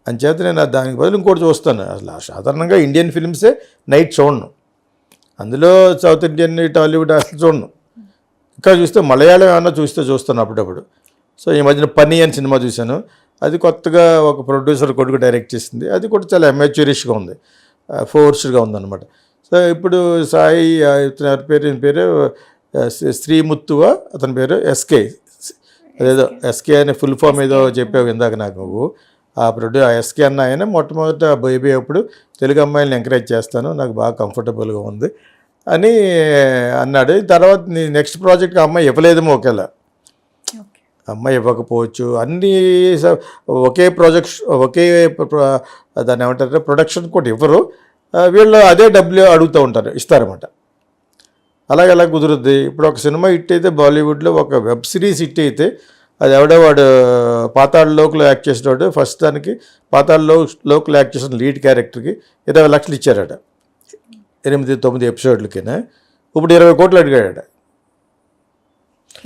అంచేత నేను దానికి బదులు ఇంకోటి చూస్తాను. అసలు సాధారణంగా ఇండియన్ ఫిల్మ్సే నైట్ చూడను, అందులో సౌత్ ఇండియన్ టాలీవుడ్ అసలు చూడను. ఇంకా చూస్తే మలయాళం ఏమన్నా చూస్తాను అప్పుడప్పుడు. సో ఈ మధ్యన పని అని సినిమా చూశాను, అది కొత్తగా ఒక ప్రొడ్యూసర్ కొడుకు డైరెక్ట్ చేసింది, అది కూడా చాలా అమెచ్యూరిష్గా ఉంది, ఫోర్స్డ్గా ఉందన్నమాట. సో ఇప్పుడు సాయి ఇతని పేరు శ్రీముత్తువా అతని పేరు ఎస్కే, అదేదో ఎస్కే అనే ఫుల్ ఫామ్ ఏదో చెప్పావు ఇందాక నాకు నువ్వు. ఆ ఎస్కే అన్న ఆయన మొట్టమొదట బేబీ అప్పుడు తెలుగు అమ్మాయిని ఎంకరేజ్ చేస్తాను, నాకు బాగా కంఫర్టబుల్గా ఉంది అని అన్నాడు. తర్వాత నెక్స్ట్ ప్రాజెక్ట్కి అమ్మాయి ఇవ్వలేదేమో, ఒకేలా అమ్మాయి ఇవ్వకపోవచ్చు. అన్నీ ఒకే దాన్ని ఏమంటారు ప్రొడక్షన్ కూడా ఇవ్వరు, వీళ్ళు అదే డబ్బులు అడుగుతూ ఉంటారు, ఇస్తారన్నమాట. అలాగే కుదురుద్ది. ఇప్పుడు ఒక సినిమా హిట్ అయితే బాలీవుడ్లో, ఒక వెబ్ సిరీస్ హిట్ అయితే, అది వాడు పాతాళ లోక్లో యాక్ట్ చేసినవాడు, ఫస్ట్ దానికి పాతాళ లోక్లో యాక్ట్ చేసిన లీడ్ క్యారెక్టర్కి 20 లక్షలు ఇచ్చారట, 8-9 ఎపిసోడ్లకినా. ఇప్పుడు 20 కోట్లు అడిగాడట.